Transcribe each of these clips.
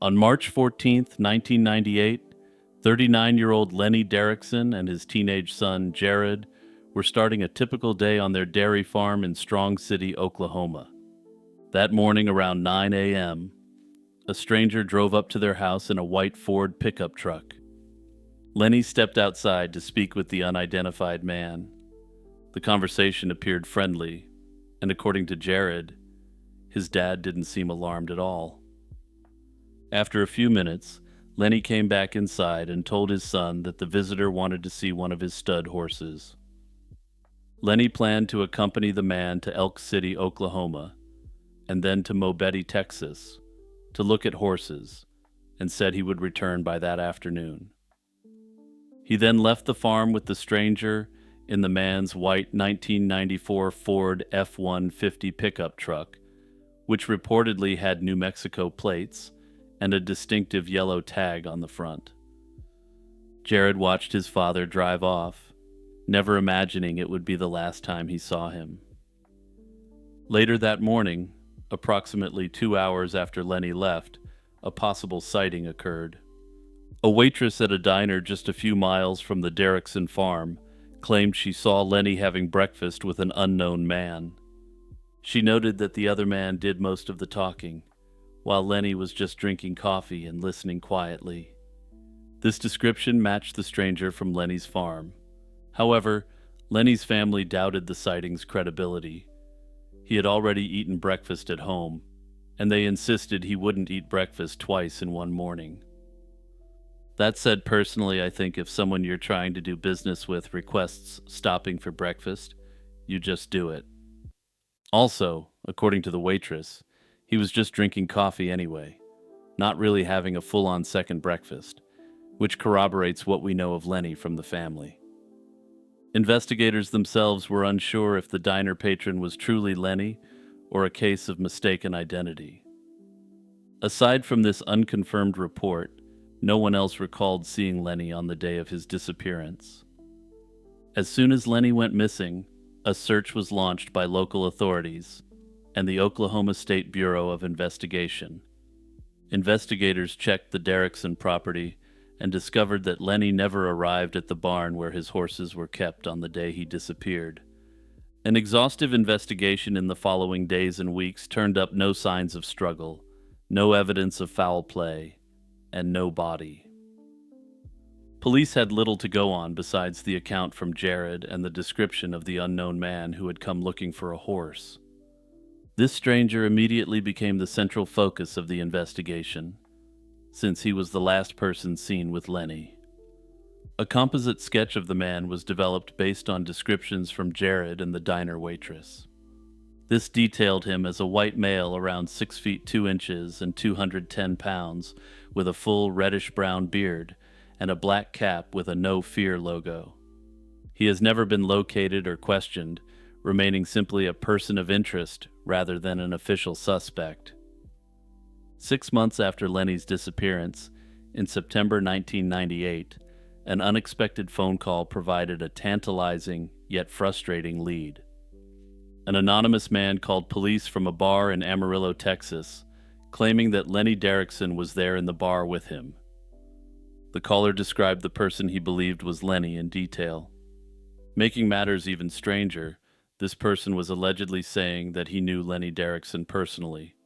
On March 14th, 1998, 39-year-old Lenny Derrickson and his teenage son, Jared, were starting a typical day on their dairy farm in Strong City, Oklahoma. That morning around 9 a.m., a stranger drove up to their house in a white Ford pickup truck. Lenny stepped outside to speak with the unidentified man. The conversation appeared friendly, and according to Jared, his dad didn't seem alarmed at all. After a few minutes, Lenny came back inside and told his son that the visitor wanted to see one of his stud horses. Lenny planned to accompany the man to Elk City, Oklahoma, and then to Mobetti, Texas, to look at horses, and said he would return by that afternoon. He then left the farm with the stranger in the man's white 1994 Ford F-150 pickup truck, which reportedly had New Mexico plates and a distinctive yellow tag on the front. Jared watched his father drive off, never imagining it would be the last time he saw him. Later that morning, approximately 2 hours after Lenny left, a possible sighting occurred. A waitress at a diner just a few miles from the Derrickson farm claimed she saw Lenny having breakfast with an unknown man. She noted that the other man did most of the talking, while Lenny was just drinking coffee and listening quietly. This description matched the stranger from Lenny's farm. However, Lenny's family doubted the sighting's credibility. He had already eaten breakfast at home, and they insisted he wouldn't eat breakfast twice in one morning. That said, personally, I think if someone you're trying to do business with requests stopping for breakfast, you just do it. Also, according to the waitress, he was just drinking coffee anyway, not really having a full-on second breakfast, which corroborates what we know of Lenny from the family. Investigators themselves were unsure if the diner patron was truly Lenny or a case of mistaken identity. Aside from this unconfirmed report, no one else recalled seeing Lenny on the day of his disappearance. As soon as Lenny went missing, a search was launched by local authorities and the Oklahoma State Bureau of Investigation. Investigators checked the Derrickson property and discovered that Lenny never arrived at the barn where his horses were kept on the day he disappeared. An exhaustive investigation in the following days and weeks turned up no signs of struggle, no evidence of foul play, and no body. Police had little to go on besides the account from Jared and the description of the unknown man who had come looking for a horse. This stranger immediately became the central focus of the investigation, since he was the last person seen with Lenny. A composite sketch of the man was developed based on descriptions from Jared and the diner waitress. This detailed him as a white male around 6 feet 2 inches and 210 pounds, with a full reddish-brown beard and a black cap with a No Fear logo. He has never been located or questioned, remaining simply a person of interest rather than an official suspect. 6 months after Lenny's disappearance, in September 1998, an unexpected phone call provided a tantalizing yet frustrating lead. An anonymous man called police from a bar in Amarillo, Texas, claiming that Lenny Derrickson was there in the bar with him. The caller described the person he believed was Lenny in detail. Making matters even stranger, this person was allegedly saying that he knew Lenny Derrickson personally.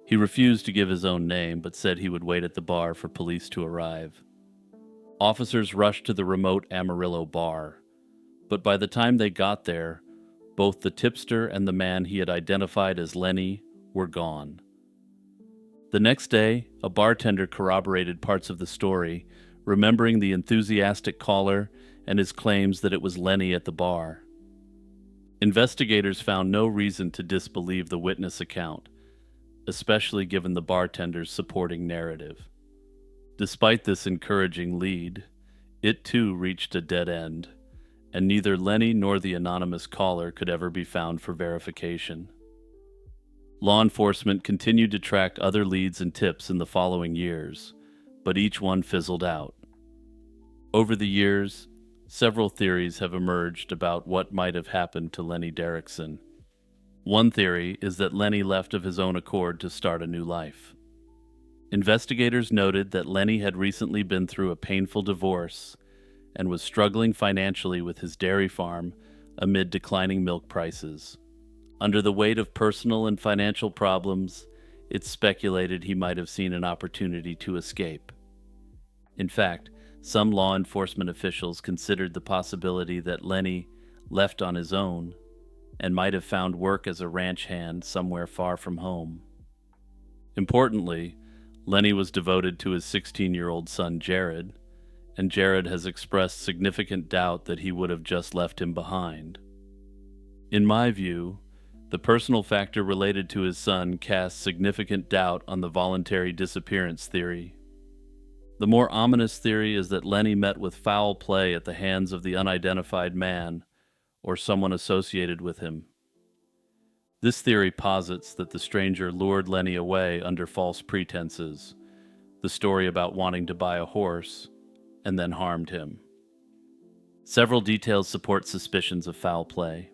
He refused to give his own name, but said he would wait at the bar for police to arrive. Officers rushed to the remote Amarillo bar, but by the time they got there, both the tipster and the man he had identified as Lenny were gone. The next day, a bartender corroborated parts of the story, remembering the enthusiastic caller and his claims that it was Lenny at the bar. Investigators found no reason to disbelieve the witness account, especially given the bartender's supporting narrative. Despite this encouraging lead, it too reached a dead end, and neither Lenny nor the anonymous caller could ever be found for verification. Law enforcement continued to track other leads and tips in the following years, but each one fizzled out. Over the years, several theories have emerged about what might have happened to Lenny Derrickson. One theory is that Lenny left of his own accord to start a new life. Investigators noted that Lenny had recently been through a painful divorce and was struggling financially with his dairy farm amid declining milk prices. Under the weight of personal and financial problems, it's speculated he might have seen an opportunity to escape. In fact, some law enforcement officials considered the possibility that Lenny left on his own and might have found work as a ranch hand somewhere far from home. Importantly, Lenny was devoted to his 16-year-old son Jared, and Jared has expressed significant doubt that he would have just left him behind. In my view, the personal factor related to his son casts significant doubt on the voluntary disappearance theory. The more ominous theory is that Lenny met with foul play at the hands of the unidentified man or someone associated with him. This theory posits that the stranger lured Lenny away under false pretenses, the story about wanting to buy a horse, and then harmed him. Several details support suspicions of foul play.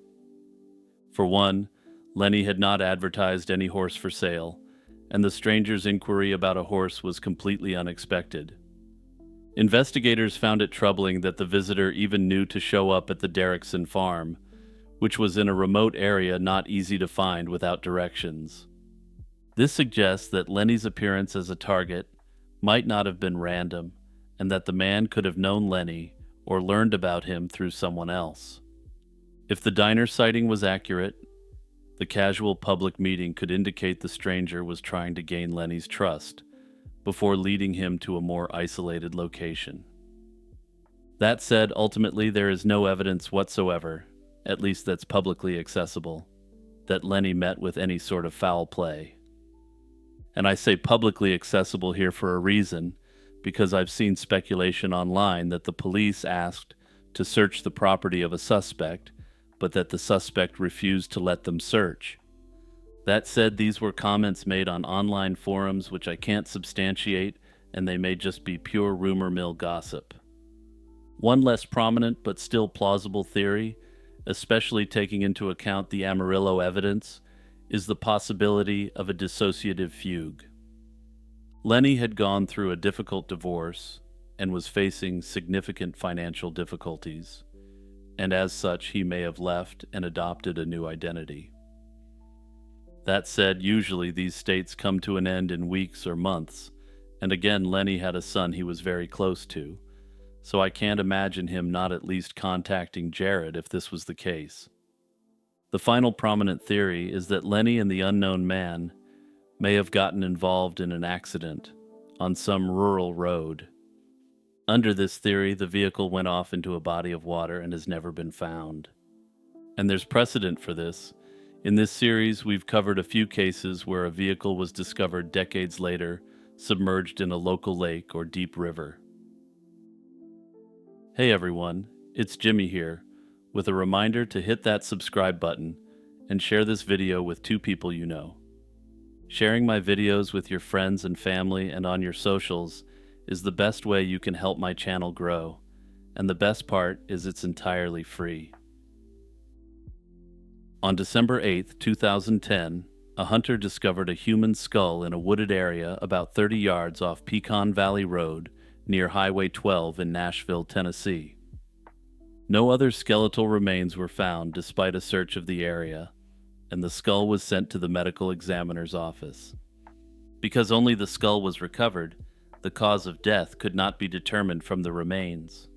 For one, Lenny had not advertised any horse for sale, and the stranger's inquiry about a horse was completely unexpected. Investigators found it troubling that the visitor even knew to show up at the Derrickson farm, which was in a remote area not easy to find without directions. This suggests that Lenny's appearance as a target might not have been random, and that the man could have known Lenny or learned about him through someone else. If the diner sighting was accurate, the casual public meeting could indicate the stranger was trying to gain Lenny's trust before leading him to a more isolated location. That said, ultimately there is no evidence whatsoever, at least that's publicly accessible, that Lenny met with any sort of foul play. And I say publicly accessible here for a reason, because I've seen speculation online that the police asked to search the property of a suspect, but that the suspect refused to let them search. That said, these were comments made on online forums which I can't substantiate, and they may just be pure rumor mill gossip. One less prominent but still plausible theory, especially taking into account the Amarillo evidence, is the possibility of a dissociative fugue. Lenny had gone through a difficult divorce and was facing significant financial difficulties, and as such he may have left and adopted a new identity. That said, usually these states come to an end in weeks or months, and again Lenny had a son he was very close to, so I can't imagine him not at least contacting Jared if this was the case. The final prominent theory is that Lenny and the unknown man may have gotten involved in an accident on some rural road. Under this theory, the vehicle went off into a body of water and has never been found. And there's precedent for this. In this series, we've covered a few cases where a vehicle was discovered decades later, submerged in a local lake or deep river. Hey everyone, it's Jimmy here, with a reminder to hit that subscribe button and share this video with 2 people you know. Sharing my videos with your friends and family and on your socials is the best way you can help my channel grow, and the best part is it's entirely free. On December 8, 2010, a hunter discovered a human skull in a wooded area about 30 yards off Pecan Valley Road near Highway 12 in Nashville, Tennessee. No other skeletal remains were found despite a search of the area, and the skull was sent to the medical examiner's office. Because only the skull was recovered, the cause of death could not be determined from the remains.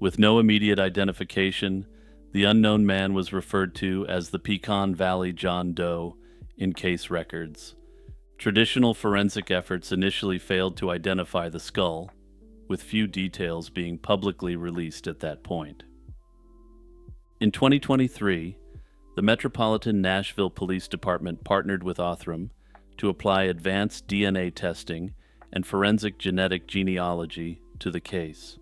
With no immediate identification, the unknown man was referred to as the Pecan Valley John Doe in case records. Traditional forensic efforts initially failed to identify the skull, with few details being publicly released at that point. In 2023, the Metropolitan Nashville Police Department partnered with Othram to apply advanced DNA testing and forensic genetic genealogy to the case.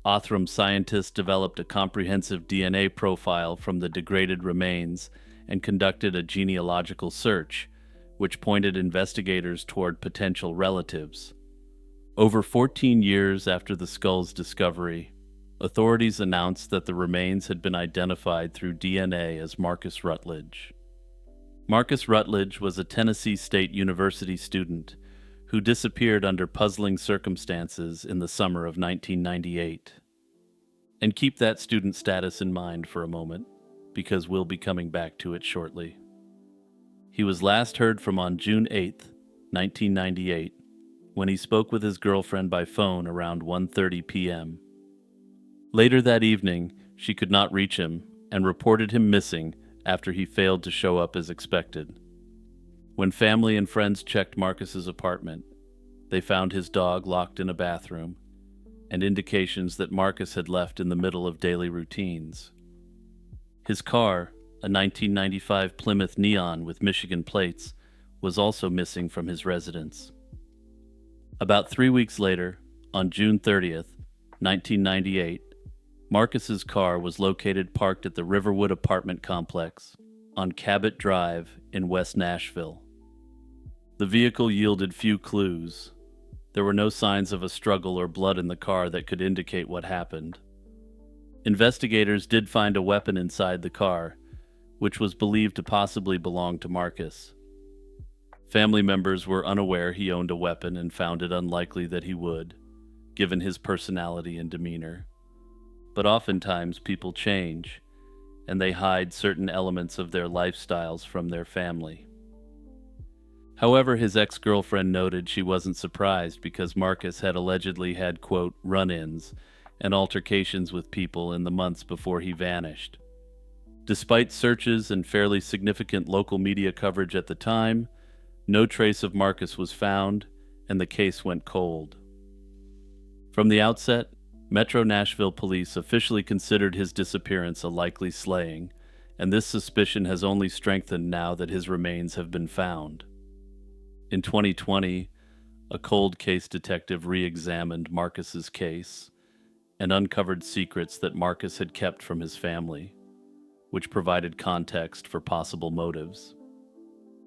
Othram scientists developed a comprehensive DNA profile from the degraded remains and conducted a genealogical search, which pointed investigators toward potential relatives. Over 14 years after the skull's discovery, authorities announced that the remains had been identified through DNA as Marcus Rutledge. Marcus Rutledge was a Tennessee State University student who disappeared under puzzling circumstances in the summer of 1998. And keep that student status in mind for a moment, because we'll be coming back to it shortly. He was last heard from on June 8th, 1998, when he spoke with his girlfriend by phone around 1:30 p.m. Later that evening, she could not reach him and reported him missing after he failed to show up as expected. When family and friends checked Marcus's apartment, they found his dog locked in a bathroom and indications that Marcus had left in the middle of daily routines. His car, a 1995 Plymouth Neon with Michigan plates, was also missing from his residence. About 3 weeks later, on June 30th, 1998, Marcus's car was located parked at the Riverwood apartment complex on Cabot Drive in West Nashville. The vehicle yielded few clues. There were no signs of a struggle or blood in the car that could indicate what happened. Investigators did find a weapon inside the car, which was believed to possibly belong to Marcus. Family members were unaware he owned a weapon and found it unlikely that he would, given his personality and demeanor. But oftentimes people change, and they hide certain elements of their lifestyles from their family. However, his ex-girlfriend noted she wasn't surprised because Marcus had allegedly had, quote, run-ins and altercations with people in the months before he vanished. Despite searches and fairly significant local media coverage at the time, no trace of Marcus was found, and the case went cold. From the outset, Metro Nashville police officially considered his disappearance a likely slaying, and this suspicion has only strengthened now that his remains have been found. In 2020, a cold case detective re-examined Marcus's case and uncovered secrets that Marcus had kept from his family, which provided context for possible motives.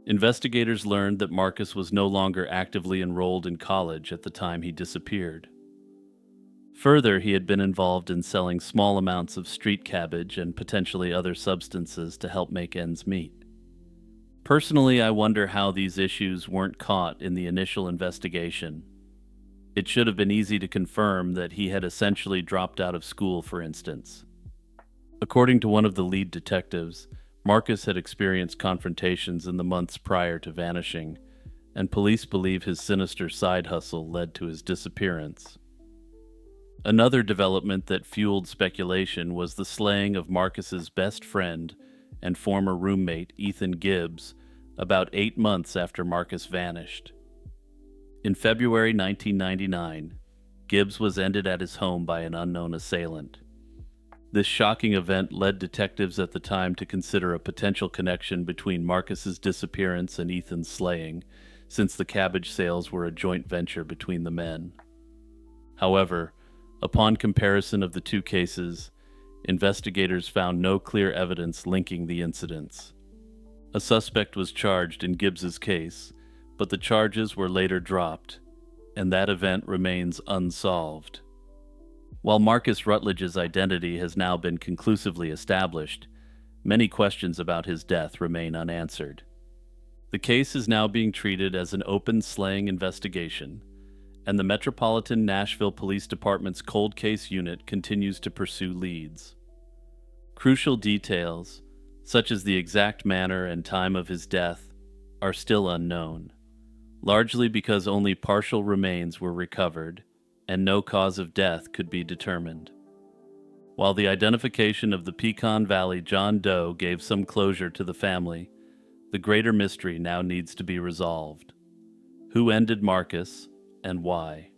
Investigators learned that Marcus was no longer actively enrolled in college at the time he disappeared. Further, he had been involved in selling small amounts of street cabbage and potentially other substances to help make ends meet. Personally, I wonder how these issues weren't caught in the initial investigation. It should have been easy to confirm that he had essentially dropped out of school, for instance. According to one of the lead detectives, Marcus had experienced confrontations in the months prior to vanishing, and police believe his sinister side hustle led to his disappearance. Another development that fueled speculation was the slaying of Marcus's best friend and former roommate Ethan Gibbs about 8 months after Marcus vanished. In February 1999, Gibbs was ended at his home by an unknown assailant. This shocking event led detectives at the time to consider a potential connection between Marcus's disappearance and Ethan's slaying, since the cabbage sales were a joint venture between the men. However, upon comparison of the two cases, investigators found no clear evidence linking the incidents. A suspect was charged in Gibbs's case, but the charges were later dropped, and that event remains unsolved. While Marcus Rutledge's identity has now been conclusively established, many questions about his death remain unanswered. The case is now being treated as an open slaying investigation, and the Metropolitan Nashville Police Department's cold case unit continues to pursue leads. Crucial details, such as the exact manner and time of his death, are still unknown, largely because only partial remains were recovered and no cause of death could be determined. While the identification of the Pecan Valley John Doe gave some closure to the family, the greater mystery now needs to be resolved. Who ended Marcus, and why?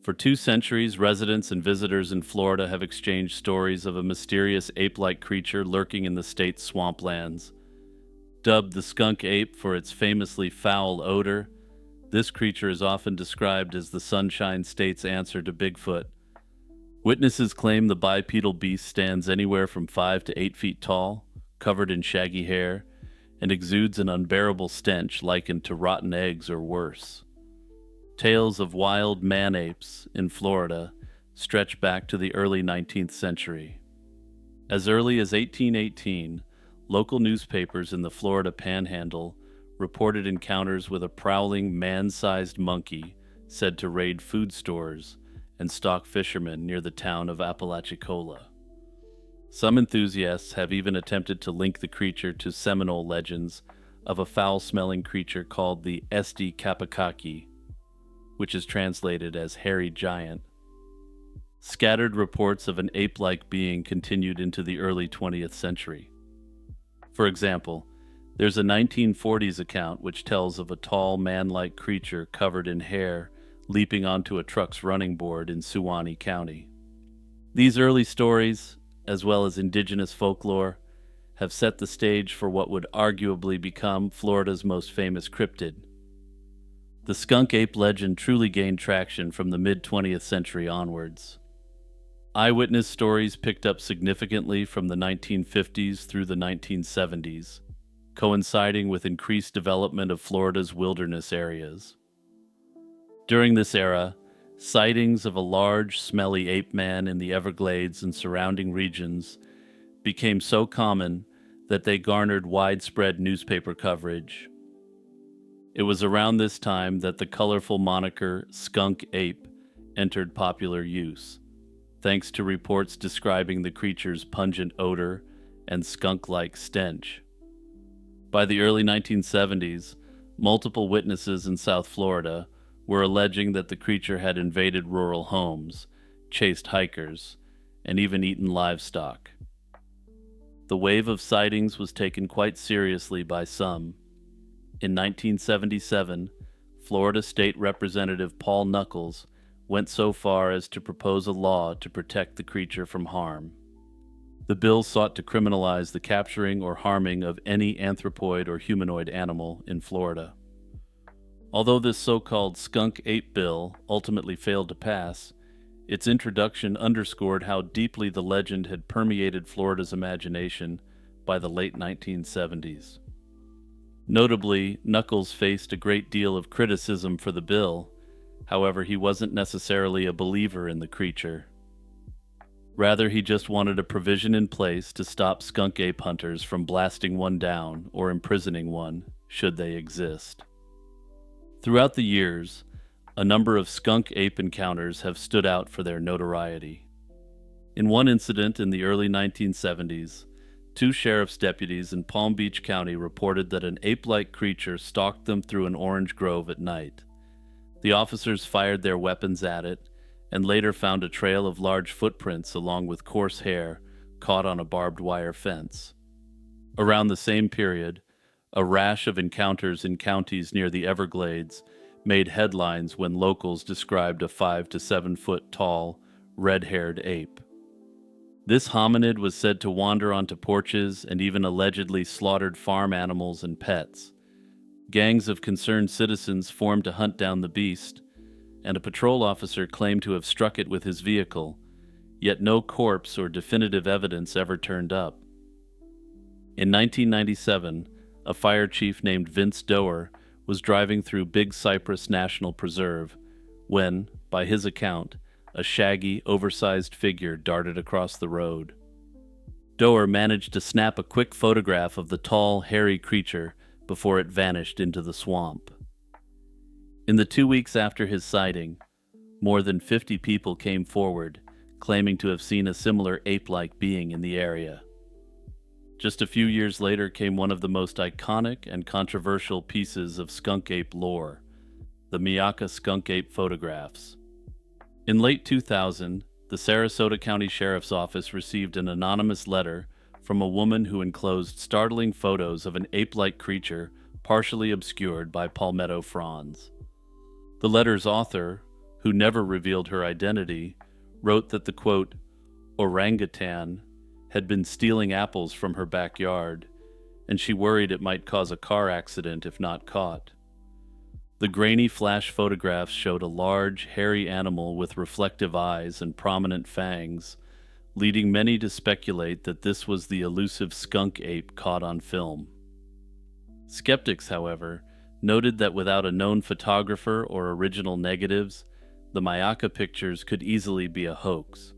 For 2 centuries, residents and visitors in Florida have exchanged stories of a mysterious ape-like creature lurking in the state's swamplands. Dubbed the skunk ape for its famously foul odor, this creature is often described as the Sunshine State's answer to Bigfoot. Witnesses claim the bipedal beast stands anywhere from 5 to 8 feet tall, covered in shaggy hair, and exudes an unbearable stench likened to rotten eggs or worse. Tales of wild man-apes in Florida stretch back to the early 19th century. As early as 1818, local newspapers in the Florida Panhandle reported encounters with a prowling man-sized monkey said to raid food stores and stalk fishermen near the town of Apalachicola. Some enthusiasts have even attempted to link the creature to Seminole legends of a foul-smelling creature called the Esti Kapakaki, which is translated as hairy giant. Scattered reports of an ape-like being continued into the early 20th century. For example, there's a 1940s account which tells of a tall man-like creature covered in hair leaping onto a truck's running board in Suwannee County. These early stories, as well as indigenous folklore, have set the stage for what would arguably become Florida's most famous cryptid. The skunk ape legend truly gained traction from the mid-20th century onwards. Eyewitness stories picked up significantly from the 1950s through the 1970s, coinciding with increased development of Florida's wilderness areas. During this era, sightings of a large, smelly ape man in the Everglades and surrounding regions became so common that they garnered widespread newspaper coverage. It was around this time that the colorful moniker skunk ape entered popular use, thanks to reports describing the creature's pungent odor and skunk-like stench. By the early 1970s, multiple witnesses in South Florida were alleging that the creature had invaded rural homes, chased hikers, and even eaten livestock. The wave of sightings was taken quite seriously by some. In 1977, Florida State Representative Paul Nuckols went so far as to propose a law to protect the creature from harm. The bill sought to criminalize the capturing or harming of any anthropoid or humanoid animal in Florida. Although this so-called skunk ape bill ultimately failed to pass, its introduction underscored how deeply the legend had permeated Florida's imagination by the late 1970s. Notably, Nuckols faced a great deal of criticism for the bill. However, he wasn't necessarily a believer in the creature. Rather, he just wanted a provision in place to stop skunk ape hunters from blasting one down or imprisoning one, should they exist. Throughout the years, a number of skunk ape encounters have stood out for their notoriety. In one incident in the early 1970s, two sheriff's deputies in Palm Beach County reported that an ape-like creature stalked them through an orange grove at night. The officers fired their weapons at it and later found a trail of large footprints along with coarse hair caught on a barbed wire fence. Around the same period, a rash of encounters in counties near the Everglades made headlines when locals described a 5 to 7 foot tall, red-haired ape. This hominid was said to wander onto porches and even allegedly slaughtered farm animals and pets. Gangs of concerned citizens formed to hunt down the beast, and a patrol officer claimed to have struck it with his vehicle, yet no corpse or definitive evidence ever turned up. In 1997, a fire chief named Vince Doer was driving through Big Cypress National Preserve when, by his account, a shaggy, oversized figure darted across the road. Doer managed to snap a quick photograph of the tall, hairy creature before it vanished into the swamp. In the 2 weeks after his sighting, more than 50 people came forward, claiming to have seen a similar ape-like being in the area. Just a few years later came one of the most iconic and controversial pieces of skunk ape lore, the Myakka skunk ape photographs. In late 2000, the Sarasota County Sheriff's Office received an anonymous letter from a woman who enclosed startling photos of an ape-like creature partially obscured by palmetto fronds. The letter's author, who never revealed her identity, wrote that the, quote, orangutan had been stealing apples from her backyard, and she worried it might cause a car accident if not caught. The grainy flash photographs showed a large, hairy animal with reflective eyes and prominent fangs, leading many to speculate that this was the elusive skunk ape caught on film. Skeptics, however, noted that without a known photographer or original negatives, the Myakka pictures could easily be a hoax.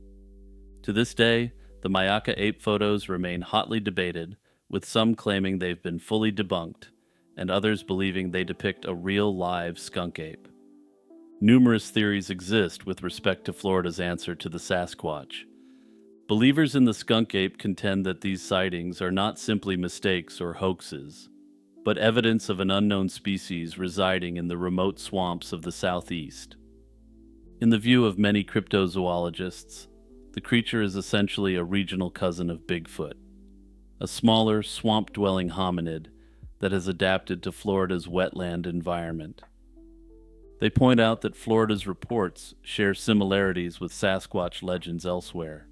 To this day, the Myakka ape photos remain hotly debated, with some claiming they've been fully debunked, and others believing they depict a real live skunk ape. Numerous theories exist with respect to Florida's answer to the Sasquatch. Believers in the skunk ape contend that these sightings are not simply mistakes or hoaxes, but evidence of an unknown species residing in the remote swamps of the southeast. In the view of many cryptozoologists, the creature is essentially a regional cousin of Bigfoot, a smaller, swamp-dwelling hominid that has adapted to Florida's wetland environment. They point out that Florida's reports share similarities with Sasquatch legends elsewhere,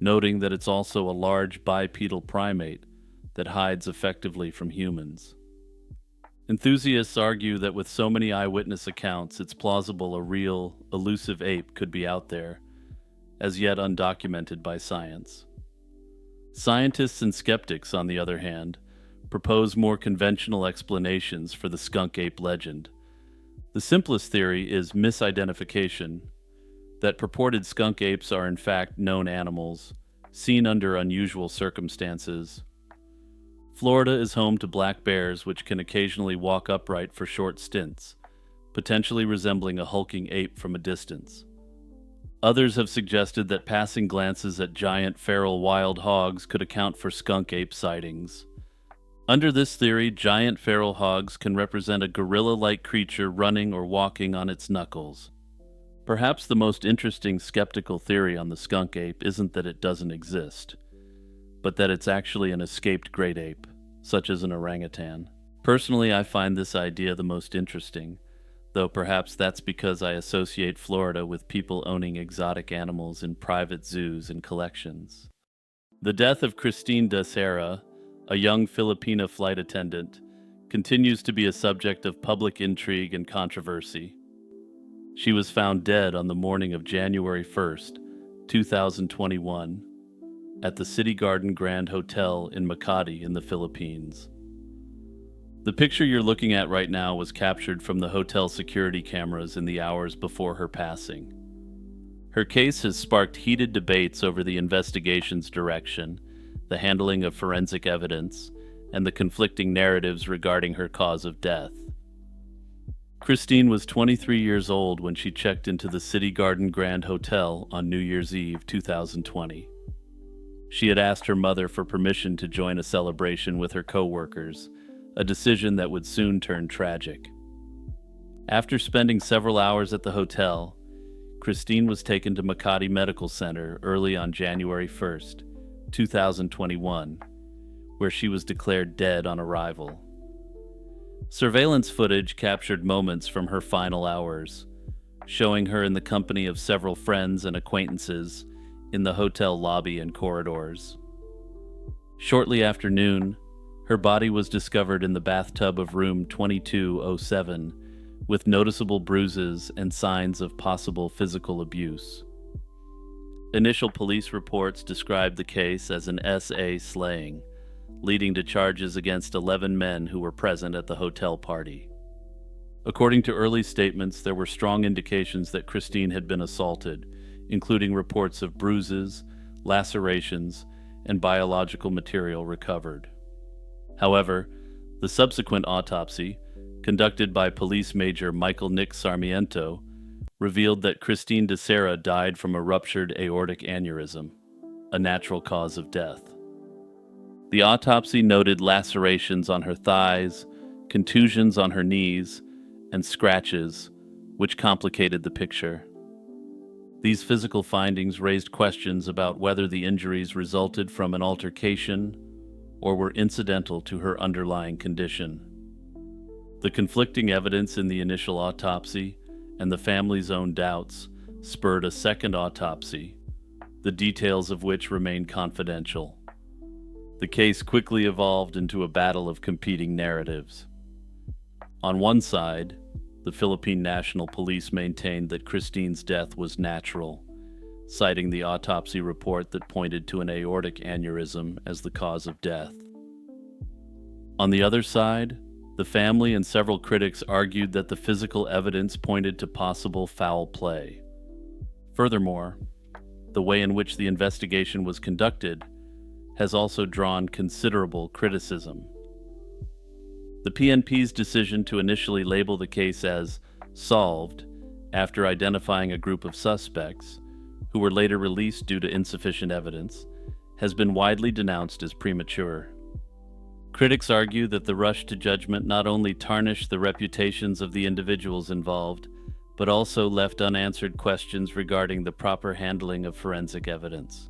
noting that it's also a large bipedal primate that hides effectively from humans. Enthusiasts argue that with so many eyewitness accounts, it's plausible a real, elusive ape could be out there, as yet undocumented by science. Scientists and skeptics, on the other hand, propose more conventional explanations for the skunk ape legend. The simplest theory is misidentification, that purported skunk apes are in fact known animals, seen under unusual circumstances. Florida is home to black bears which can occasionally walk upright for short stints, potentially resembling a hulking ape from a distance. Others have suggested that passing glances at giant feral wild hogs could account for skunk ape sightings. Under this theory, giant feral hogs can represent a gorilla-like creature running or walking on its knuckles. Perhaps the most interesting skeptical theory on the skunk ape isn't that it doesn't exist, but that it's actually an escaped great ape, such as an orangutan. Personally, I find this idea the most interesting, though perhaps that's because I associate Florida with people owning exotic animals in private zoos and collections. The death of Christine D'Sera, a young Filipina flight attendant, continues to be a subject of public intrigue and controversy. She was found dead on the morning of January 1st, 2021, at the City Garden Grand Hotel in Makati in the Philippines. The picture you're looking at right now was captured from the hotel security cameras in the hours before her passing. Her case has sparked heated debates over the investigation's direction, the handling of forensic evidence, and the conflicting narratives regarding her cause of death. Christine was 23 years old when she checked into the City Garden Grand Hotel on New Year's Eve 2020. She had asked her mother for permission to join a celebration with her co-workers, a decision that would soon turn tragic. After spending several hours at the hotel, Christine was taken to Makati Medical Center early on January 1st, 2021, where she was declared dead on arrival. Surveillance footage captured moments from her final hours, showing her in the company of several friends and acquaintances in the hotel lobby and corridors. Shortly after noon, her body was discovered in the bathtub of room 2207, with noticeable bruises and signs of possible physical abuse. Initial police reports described the case as an SA slaying, leading to charges against 11 men who were present at the hotel party. According to early statements, there were strong indications that Christine had been assaulted, including reports of bruises, lacerations, and biological material recovered. However, the subsequent autopsy, conducted by Police Major Michael Nick Sarmiento, revealed that Christine D'Sera died from a ruptured aortic aneurysm, a natural cause of death. The autopsy noted lacerations on her thighs, contusions on her knees, and scratches, which complicated the picture. These physical findings raised questions about whether the injuries resulted from an altercation or were incidental to her underlying condition. The conflicting evidence in the initial autopsy and the family's own doubts spurred a second autopsy, the details of which remain confidential. The case quickly evolved into a battle of competing narratives. On one side, the Philippine National Police maintained that Christine's death was natural, citing the autopsy report that pointed to an aortic aneurysm as the cause of death. On the other side, the family and several critics argued that the physical evidence pointed to possible foul play. Furthermore, the way in which the investigation was conducted has also drawn considerable criticism. The PNP's decision to initially label the case as solved after identifying a group of suspects, who were later released due to insufficient evidence, has been widely denounced as premature. Critics argue that the rush to judgment not only tarnished the reputations of the individuals involved, but also left unanswered questions regarding the proper handling of forensic evidence.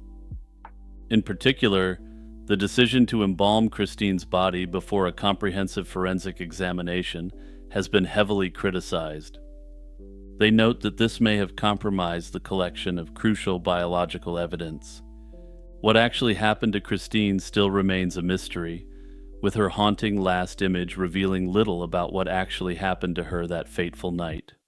In particular, the decision to embalm Christine's body before a comprehensive forensic examination has been heavily criticized. They note that this may have compromised the collection of crucial biological evidence. What actually happened to Christine still remains a mystery, with her haunting last image revealing little about what actually happened to her that fateful night.